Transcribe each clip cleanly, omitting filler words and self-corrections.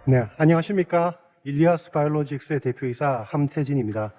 네, 안녕하십니까. 일리아스 바이오로직스의 대표이사 함태진입니다.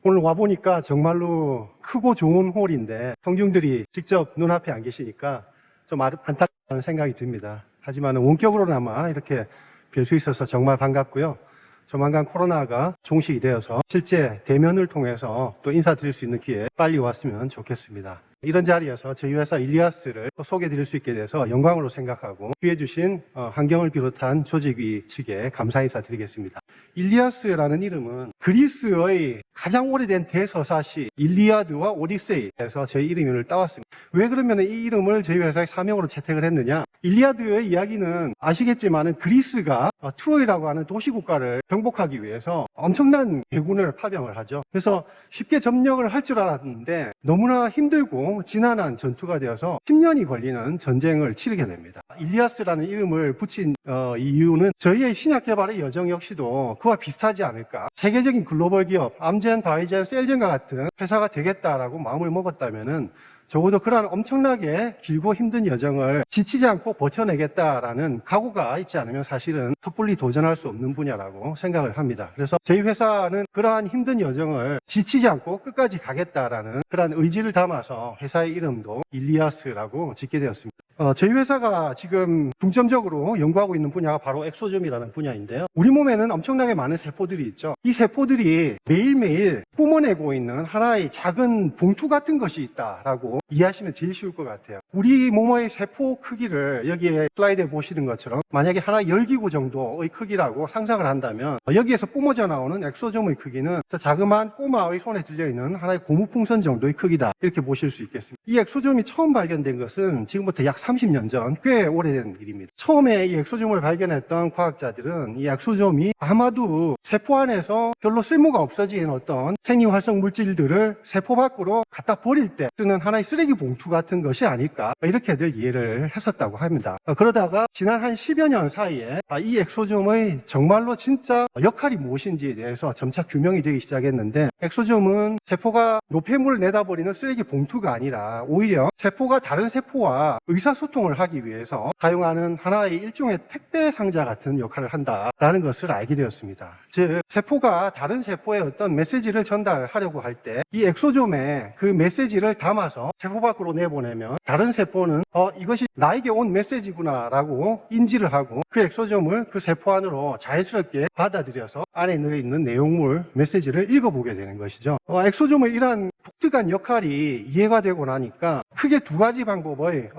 오늘 와보니까 정말로 크고 좋은 홀인데 청중들이 직접 눈앞에 안 계시니까 좀 안타까운 생각이 듭니다. 하지만 원격으로나마 이렇게 뵐 수 있어서 정말 반갑고요. 조만간 코로나가 종식이 되어서 실제 대면을 통해서 또 인사드릴 수 있는 기회 빨리 왔으면 좋겠습니다. 이런 자리에서 저희 회사 일리아스를 소개해 드릴 수 있게 돼서 영광으로 생각하고 기회 주신 환경을 비롯한 조직위 측에 감사 인사 드리겠습니다. 일리아스라는 이름은 그리스의 가장 오래된 대서사시 일리아드와 오디세이에서 저희 이름을 따왔습니다. 왜 그러면 이 이름을 저희 회사의 사명으로 채택을 했느냐? 일리아드의 이야기는 아시겠지만 그리스가 트로이라고 하는 도시국가를 정복하기 위해서 엄청난 대군을 파병을 하죠. 그래서 쉽게 점령을 할 줄 알았는데 너무나 힘들고 지난한 전투가 되어서 10년이 걸리는 전쟁을 치르게 됩니다. 일리아스라는 이름을 붙인 이유는 저희의 신약 개발의 여정 역시도 그와 비슷하지 않을까. 세계적인 글로벌 기업 암젠, 바이젠, 셀젠과 같은 회사가 되겠다라고 마음을 먹었다면은 적어도 그러한 엄청나게 길고 힘든 여정을 지치지 않고 버텨내겠다라는 각오가 있지 않으면 사실은 섣불리 도전할 수 없는 분야라고 생각을 합니다. 그래서 저희 회사는 그러한 힘든 여정을 지치지 않고 끝까지 가겠다라는 그러한 의지를 담아서 회사의 이름도 일리아스라고 짓게 되었습니다. 저희 회사가 지금 중점적으로 연구하고 있는 분야가 바로 엑소좀이라는 분야인데요. 우리 몸에는 엄청나게 많은 세포들이 있죠. 이 세포들이 매일매일 뿜어내고 있는 하나의 작은 봉투 같은 것이 있다라고 이해하시면 제일 쉬울 것 같아요. 우리 몸의 세포 크기를 여기에 슬라이드에 보시는 것처럼 만약에 하나 열기구 정도의 크기라고 상상을 한다면 여기에서 뿜어져 나오는 엑소좀의 크기는 저 자그마한 꼬마의 손에 들려있는 하나의 고무풍선 정도의 크기다, 이렇게 보실 수 있겠습니다. 이 엑소좀이 처음 발견된 것은 지금부터 약 30년 전, 꽤 오래된 일입니다. 처음에 이 엑소좀을 발견했던 과학자들은 이 엑소좀이 아마도 세포 안에서 별로 쓸모가 없어진 어떤 생리활성 물질들을 세포 밖으로 갖다 버릴 때 쓰는 하나의 쓰레기 봉투 같은 것이 아닐까, 이렇게들 이해를 했었다고 합니다. 그러다가 지난 한 10여 년 사이에 이 엑소좀의 정말로 진짜 역할이 무엇인지에 대해서 점차 규명이 되기 시작했는데, 엑소좀은 세포가 노폐물을 내다버리는 쓰레기 봉투가 아니라 오히려 세포가 다른 세포와 의사소통을 하기 위해서 사용하는 하나의 일종의 택배 상자 같은 역할을 한다라는 것을 알게 되었습니다. 즉, 세포가 다른 세포에 어떤 메시지를 전달하려고 할 때 이 엑소좀에 그 메시지를 담아서 세포 밖으로 내보내면 다른 세포는 이것이 나에게 온 메시지구나 라고 인지를 하고 그 엑소좀을 그 세포 안으로 자연스럽게 받아들여서 안에 들어있는 내용물, 메시지를 읽어보게 되는 것이죠. 엑소좀의 이러한 독특한 역할이 이해가 되고 나니까 크게 두 가지 방법의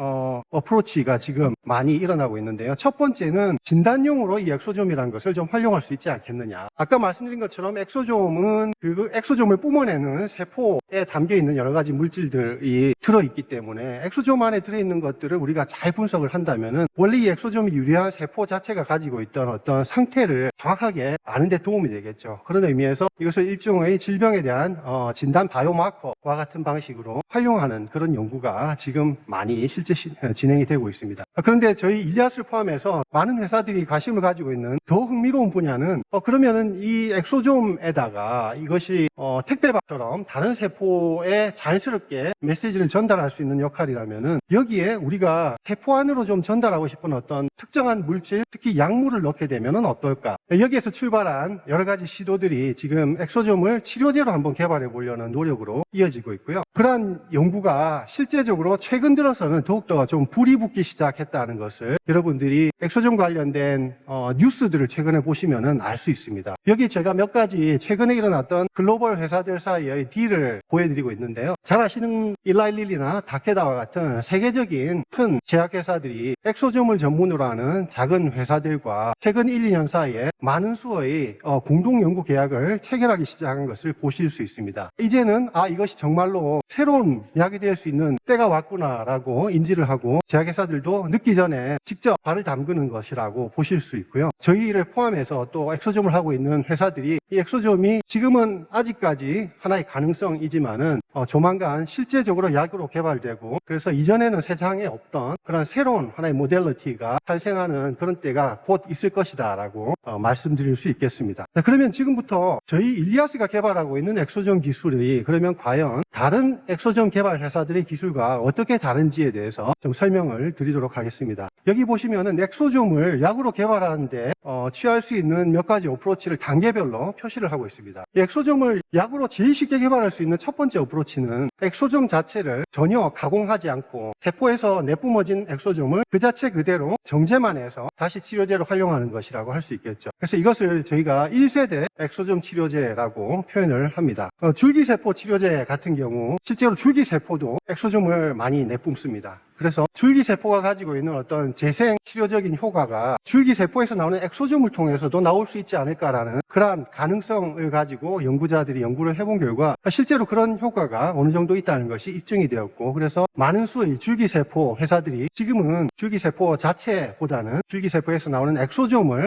어프로치가 지금 많이 일어나고 있는데요. 첫 번째는 진단용으로 이 엑소좀이라는 것을 좀 활용할 수 있지 않겠느냐. 아까 말씀드린 것처럼 엑소좀은 그 엑소좀을 뿜어내는 세포에 담겨있는 여러 가지 물질들이 들어있기 때문에 엑소좀 안에 들어있는 것들을 우리가 잘 분석을 한다면은 원래 이 엑소좀이 유래한 세포 자체가 가지고 있던 어떤 상태를 정확하게 아는 데 도움이 되겠죠. 그런 의미에서 이것을 일종의 질병에 대한 진단 바이오마커와 같은 방식으로 활용하는 그런 연구가 지금 많이 실제 진행이 되고 있습니다. 그런데 저희 일리아스를 포함해서 많은 회사들이 관심을 가지고 있는 더 흥미로운 분야는 그러면은 이 엑소좀에다가 이것이 택배박처럼 다른 세포에 자연스럽게 메시지를 전달할 수 있는 역할이라면은 여기에 우리가 세포 안으로 좀 전달하고 싶은 어떤 특정한 물질, 특히 약물을 넣게 되면은 어떨까? 여기에서 출발한 여러 가지 시도들이 지금 엑소좀을 치료제로 한번 개발해 보려는 노력으로 이어지고 있고요. 그러한 연구가 실제적으로 최근 들어서는 더욱더 좀 불이 붙기 시작했다는 것을 여러분들이 엑소좀 관련된 뉴스들을 최근에 보시면은 알 수 있습니다. 여기 제가 몇 가지 최근에 일어났던 글로벌 회사들 사이의 딜을 보여드리고 있는데요. 잘 아시는 일라일리나 다케다와 같은 세계적인 큰 제약회사들이 엑소좀을 전문으로 하는 작은 회사들과 최근 1, 2년 사이에 많은 수의 공동 연구 계약을 체결하기 시작한 것을 보실 수 있습니다. 이제는 이것이 정말로 새로운 약이 될 수 있는 때가 왔구나라고 인지를 하고 제약회사들도 늦기 전에 직접 발을 담그는 것이라고 보실 수 있고요. 저희를 포함해서 또 엑소좀을 하고 있는 회사들이 이 엑소좀이 지금은 아직까지 하나의 가능성이지만은 조만간 실제적으로 약으로 개발되고 그래서 이전에는 세상에 없던 그런 새로운 하나의 모델리티가 탄생하는 그런 때가 곧 있을 것이다 라고 말씀드릴 수 있겠습니다. 자, 그러면 지금부터 저희 일리아스가 개발하고 있는 엑소좀 기술이 그러면 과연 다른 엑소좀 개발 회사들의 기술과 기술과 어떻게 다른지에 대해서 좀 설명을 드리도록 하겠습니다. 여기 보시면은 엑소좀을 약으로 개발하는데 취할 수 있는 몇 가지 어프로치를 단계별로 표시를 하고 있습니다. 이 엑소좀을 약으로 제일 쉽게 개발할 수 있는 첫 번째 어프로치는 엑소좀 자체를 전혀 가공하지 않고 세포에서 내뿜어진 엑소좀을 그 자체 그대로 정제만 해서 다시 치료제로 활용하는 것이라고 할 수 있겠죠. 그래서 이것을 저희가 1세대 엑소좀 치료제라고 표현을 합니다. 줄기세포 치료제 같은 경우 실제로 줄기세포도 엑소좀을 많이 내뿜습니다. 그래서 줄기세포가 가지고 있는 어떤 재생 치료적인 효과가 줄기세포에서 나오는 엑소좀을 통해서도 나올 수 있지 않을까라는 그러한 가능성을 가지고 연구자들이 연구를 해본 결과 실제로 그런 효과가 어느 정도 있다는 것이 입증이 되었고, 그래서 많은 수의 줄기세포 회사들이 지금은 줄기세포 자체보다는 줄기세포에서 나오는 엑소좀을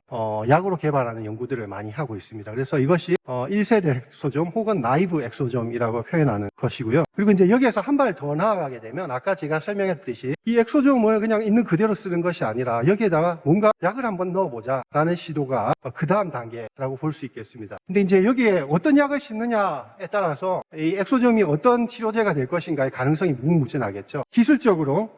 약으로 개발하는 연구들을 많이 하고 있습니다. 그래서 이것이 1세대 엑소좀 혹은 나이브 엑소좀이라고 표현하는 것이고요. 그리고 이제 여기에서 한 발 더 나아가게 되면 아까 제가 설명했듯이 이 엑소좀을 그냥 있는 그대로 쓰는 것이 아니라 여기에다가 뭔가 약을 한번 넣어보자 라는 시도가 그 다음 단계라고 볼 수 있겠습니다. 근데 이제 여기에 어떤 약을 싣느냐에 따라서 이 엑소좀이 어떤 치료제가 될 것인가의 가능성이 무궁무진하겠죠. 기술적으로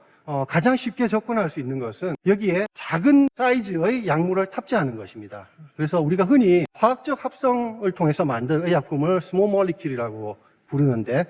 가장 쉽게 접근할 수 있는 것은 여기에 작은 사이즈의 약물을 탑재하는 것입니다. 그래서 우리가 흔히 화학적 합성을 통해서 만든 의약품을 스몰 몰리큘이라고 부르는데,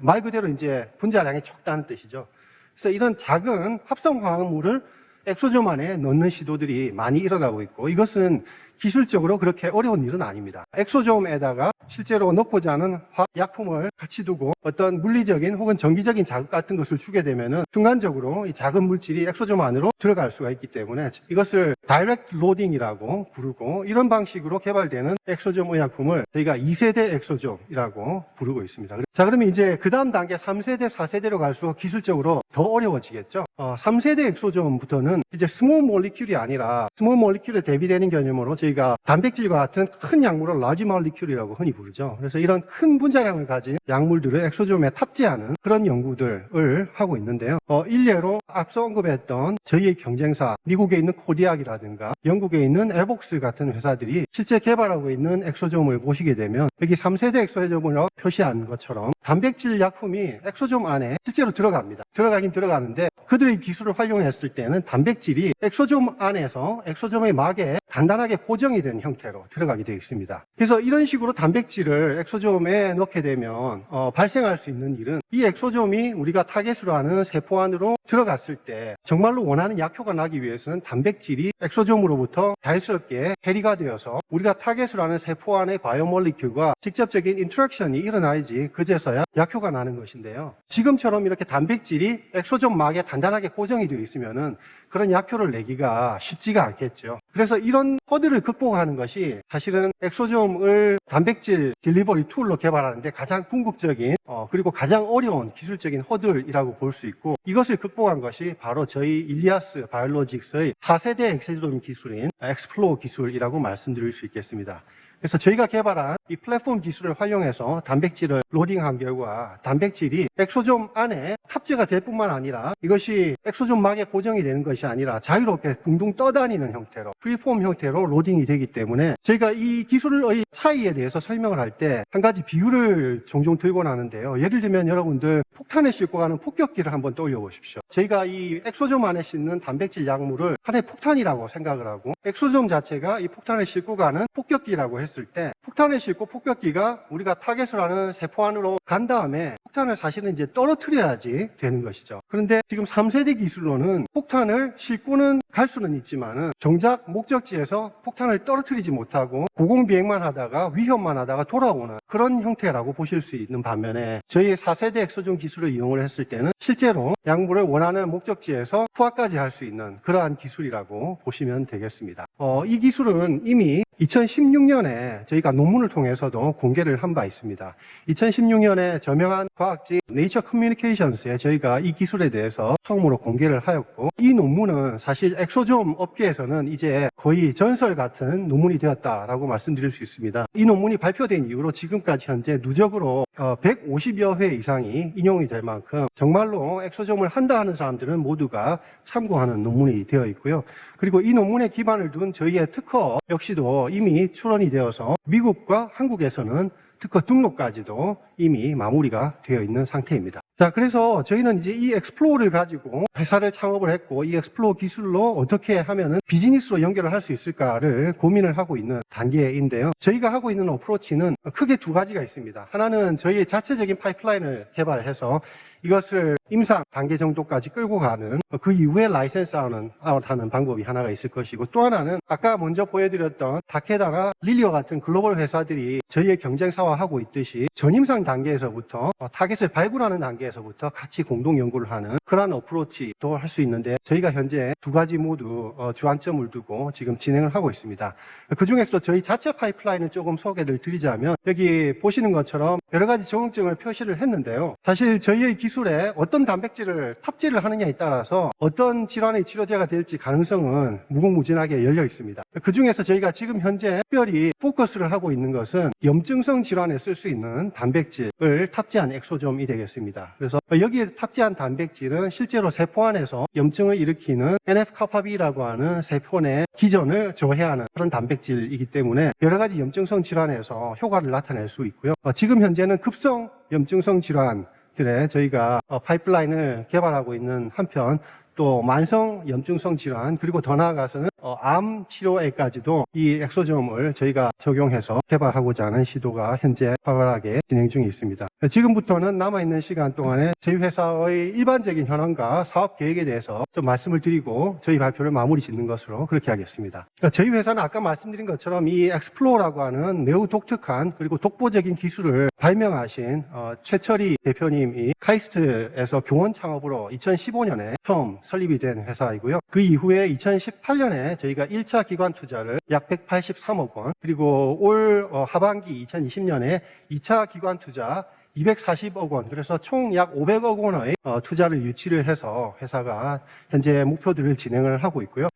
말 그대로 이제 분자량이 적다는 뜻이죠. 그래서 이런 작은 합성 화학물을 엑소좀 안에 넣는 시도들이 많이 일어나고 있고, 이것은 기술적으로 그렇게 어려운 일은 아닙니다. 엑소좀에다가 실제로 넣고자 하는 약품을 같이 두고 어떤 물리적인 혹은 전기적인 자극 같은 것을 주게 되면은 순간적으로 이 작은 물질이 엑소좀 안으로 들어갈 수가 있기 때문에 이것을 다이렉트 로딩이라고 부르고, 이런 방식으로 개발되는 엑소좀 의약품을 저희가 2세대 엑소좀이라고 부르고 있습니다. 자, 그러면 이제 그 다음 단계 3세대, 4세대로 갈수록 기술적으로 더 어려워지겠죠. 3세대 엑소좀부터는 이제 스몰 몰리큘이 아니라 스몰 몰리큘에 대비되는 개념으로 저희가 단백질과 같은 큰 약물을 라지 몰리큘이라고 흔히 부르죠. 그래서 이런 큰 분자량을 가진 약물들을 엑소좀에 탑재하는 그런 연구들을 하고 있는데요. 일례로 앞서 언급했던 저희의 경쟁사 미국에 있는 코디악이라든가 영국에 있는 에복스 같은 회사들이 실제 개발하고 있는 엑소좀을 보시게 되면 여기 3세대 엑소좀으로 표시한 것처럼 단백질 약품이 엑소좀 안에 실제로 들어갑니다. 들어가긴 들어가는데 그들의 기술을 활용했을 때는 단백질이 엑소좀 안에서 엑소좀의 막에 단단하게 고정이 된 형태로 들어가게 되어 있습니다. 그래서 이런 식으로 단백질을 엑소좀에 넣게 되면 발생할 수 있는 일은 이 엑소좀이 우리가 타겟으로 하는 세포 안으로 들어갔을 때 정말로 원하는 약효가 나기 위해서는 단백질이 엑소좀으로부터 자연스럽게 해리가 되어서 우리가 타겟으로 하는 세포 안의 바이오몰리큘과 직접적인 인터랙션이 일어나야지 그제서야 약효가 나는 것인데요. 지금처럼 이렇게 단백질이 엑소좀 막에 단단하게 고정이 되어 있으면은 그런 약효를 내기가 쉽지가 않겠죠. 그래서 이런 허들을 극복하는 것이 사실은 엑소좀을 단백질 딜리버리 툴로 개발하는데 가장 궁극적인 그리고 가장 어려운 기술적인 허들이라고 볼 수 있고, 이것을 극복한 것이 바로 저희 일리아스 바이오로직스의 4세대 엑소좀 기술인 엑스플로어 기술이라고 말씀드릴 수 있겠습니다. 그래서 저희가 개발한 이 플랫폼 기술을 활용해서 단백질을 로딩한 결과 단백질이 엑소좀 안에 탑재가 될 뿐만 아니라 이것이 엑소좀 막에 고정이 되는 것이 아니라 자유롭게 둥둥 떠다니는 형태로 프리폼 형태로 로딩이 되기 때문에 저희가 이 기술의 차이에 대해서 설명을 할 때 한 가지 비유를 종종 들고 나는데요. 예를 들면 여러분들 폭탄에 싣고 가는 폭격기를 한번 떠올려 보십시오. 저희가 이 엑소좀 안에 싣는 단백질 약물을 하나의 폭탄이라고 생각을 하고 엑소좀 자체가 이 폭탄을 싣고 가는 폭격기라고 했을 때 폭탄을 싣고 폭격기가 우리가 타겟을 하는 세포 안으로 간 다음에 폭탄을 사실은 이제 떨어뜨려야지 되는 것이죠. 그런데 지금 3세대 기술로는 폭탄을 싣고는 갈 수는 있지만은 정작 목적지에서 폭탄을 떨어뜨리지 못하고 고공비행만 하다가 위협만 하다가 돌아오는 그런 형태라고 보실 수 있는 반면에 저희의 4세대 엑소좀 기술을 이용을 했을 때는 실제로 약물을 원하는 목적지에서 투하까지 할 수 있는 그러한 기술이라고 보시면 되겠습니다. 이 기술은 이미 2016년에 저희가 논문을 통해서도 공개를 한 바 있습니다. 2016년에 저명한 과학지 네이처 커뮤니케이션스에 저희가 이 기술에 대해서 처음으로 공개를 하였고, 이 논문은 사실 엑소좀 업계에서는 이제 거의 전설 같은 논문이 되었다라고 말씀드릴 수 있습니다. 이 논문이 발표된 이후로 지금까지 현재 누적으로 150여 회 이상이 인용이 될 만큼 정말로 엑소좀을 한다 하는 사람들은 모두가 참고하는 논문이 되어 있고요. 그리고 이 논문에 기반을 둔 저희의 특허 역시도 이미 출원이 되어서 미국과 한국에서는 특허 등록까지도 이미 마무리가 되어 있는 상태입니다. 자, 그래서 저희는 이제 이 엑스플로어를 가지고 회사를 창업을 했고, 이 엑스플로어 기술로 어떻게 하면은 비즈니스로 연결을 할 수 있을까를 고민을 하고 있는 단계인데요. 저희가 하고 있는 어프로치는 크게 두 가지가 있습니다. 하나는 저희의 자체적인 파이프라인을 개발해서 이것을 임상 단계 정도까지 끌고 가는, 그 이후에 라이센스 아웃하는 방법이 하나가 있을 것이고, 또 하나는 아까 먼저 보여드렸던 타케다나 릴리와 같은 글로벌 회사들이 저희의 경쟁사화하고 있듯이 전임상 단계에서부터 타겟을 발굴하는 단계에서부터 같이 공동 연구를 하는 그러한 어프로치도 할 수 있는데, 저희가 현재 두 가지 모두 주안점을 두고 지금 진행을 하고 있습니다. 그 중에서도 저희 자체 파이프라인을 조금 소개를 드리자면, 여기 보시는 것처럼 여러 가지 적응증을 표시를 했는데요. 사실 저희의 기술에 어떤 단백질을 탑재를 하느냐에 따라서 어떤 질환의 치료제가 될지 가능성은 무궁무진하게 열려 있습니다. 그 중에서 저희가 지금 현재 특별히 포커스를 하고 있는 것은 염증성 질환에 쓸 수 있는 단백질을 탑재한 엑소점이 되겠습니다. 그래서 여기에 탑재한 단백질은 실제로 세포 안에서 염증을 일으키는 NF-kappaB라고 하는 세포 내 기전을 저해하는 그런 단백질이기 때문에 여러 가지 염증성 질환에서 효과를 나타낼 수 있고요. 지금 현재는 급성 염증성 질환들에 저희가 파이프라인을 개발하고 있는 한편, 또 만성 염증성 질환, 그리고 더 나아가서는 암 치료에까지도 이 엑소점을 저희가 적용해서 개발하고자 하는 시도가 현재 활발하게 진행 중에 있습니다. 지금부터는 남아있는 시간 동안에 저희 회사의 일반적인 현황과 사업 계획에 대해서 좀 말씀을 드리고 저희 발표를 마무리 짓는 것으로 그렇게 하겠습니다. 저희 회사는 아까 말씀드린 것처럼 이 엑스플로어라고 하는 매우 독특한 그리고 독보적인 기술을 발명하신 최철희 대표님이 카이스트에서 교원 창업으로 2015년에 처음 설립이 된 회사이고요. 그 이후에 2018년에 저희가 1차 기관 투자를 약 183억 원, 그리고 올 하반기 2020년에 2차 기관 투자 240억 원, 그래서 총 약 500억 원의 투자를 유치를 해서 회사가 현재 목표들을 진행을 하고 있고요.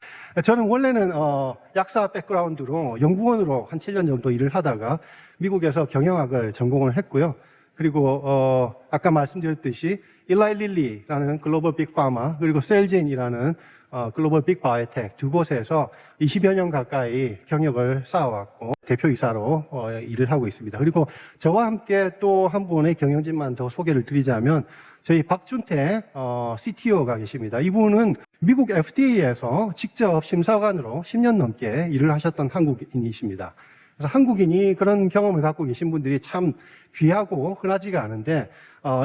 저는 원래는 약사 백그라운드로 연구원으로 한 7년 정도 일을 하다가 미국에서 경영학을 전공을 했고요. 그리고 아까 말씀드렸듯이 일라이 릴리라는 글로벌 빅파마, 그리고 셀진이라는 글로벌 빅바이오텍 두 곳에서 20여 년 가까이 경력을 쌓아왔고 대표이사로 일을 하고 있습니다. 그리고 저와 함께 또 한 분의 경영진만 더 소개를 드리자면, 저희 박준태 CTO가 계십니다. 이분은 미국 FDA에서 직접 심사관으로 10년 넘게 일을 하셨던 한국인이십니다. 그래서 한국인이 그런 경험을 갖고 계신 분들이 참 귀하고 흔하지가 않은데,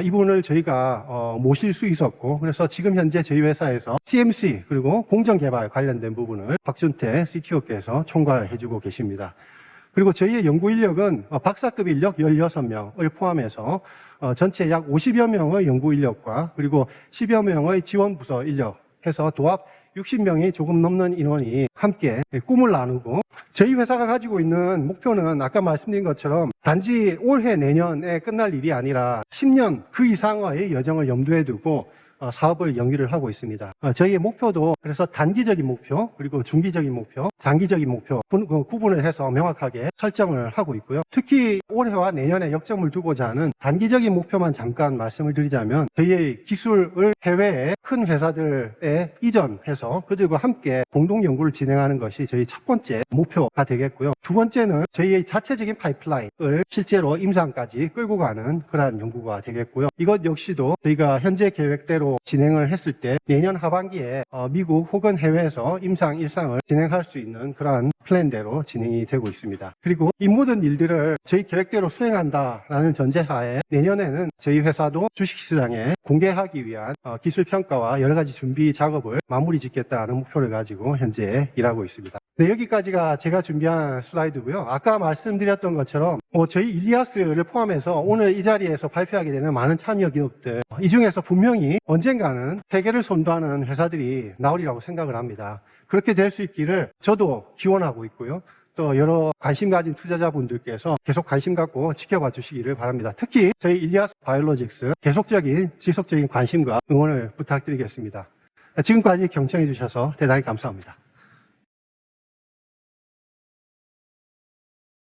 이분을 저희가 모실 수 있었고, 그래서 지금 현재 저희 회사에서 CMC 그리고 공정개발 관련된 부분을 박준태 CTO께서 총괄해주고 계십니다. 그리고 저희의 연구 인력은 박사급 인력 16명을 포함해서 전체 약 50여 명의 연구 인력과 그리고 10여 명의 지원 부서 인력 해서 도합 60명이 조금 넘는 인원이 함께 꿈을 나누고, 저희 회사가 가지고 있는 목표는 아까 말씀드린 것처럼 단지 올해 내년에 끝날 일이 아니라 10년 그 이상의 여정을 염두에 두고 사업을 영위를 하고 있습니다. 저희의 목표도 그래서 단기적인 목표, 그리고 중기적인 목표, 장기적인 목표 구분을 해서 명확하게 설정을 하고 있고요. 특히 올해와 내년에 역점을 두고자 하는 단기적인 목표만 잠깐 말씀을 드리자면, 저희의 기술을 해외의 큰 회사들에 이전해서 그들과 함께 공동 연구를 진행하는 것이 저희 첫 번째 목표가 되겠고요. 두 번째는 저희의 자체적인 파이프라인을 실제로 임상까지 끌고 가는 그러한 연구가 되겠고요. 이것 역시도 저희가 현재 계획대로 진행을 했을 때 내년 하반기에 미국 혹은 해외에서 임상 1상을 진행할 수 있는 그러한 플랜대로 진행이 되고 있습니다. 그리고 이 모든 일들을 저희 계획대로 수행한다라는 전제하에 내년에는 저희 회사도 주식시장에 공개하기 위한 기술 평가와 여러 가지 준비 작업을 마무리 짓겠다는 목표를 가지고 현재 일하고 있습니다. 네, 여기까지가 제가 준비한 슬라이드고요. 아까 말씀드렸던 것처럼 저희 일리아스를 포함해서 오늘 이 자리에서 발표하게 되는 많은 참여 기업들, 이 중에서 분명히 언젠가는 세계를 선도하는 회사들이 나오리라고 생각을 합니다. 그렇게 될 수 있기를 저도 기원하고 있고요. 또 여러 관심 가진 투자자분들께서 계속 관심 갖고 지켜봐 주시기를 바랍니다. 특히 저희 일리아스 바이오로직스 계속적인 지속적인 관심과 응원을 부탁드리겠습니다. 지금까지 경청해 주셔서 대단히 감사합니다.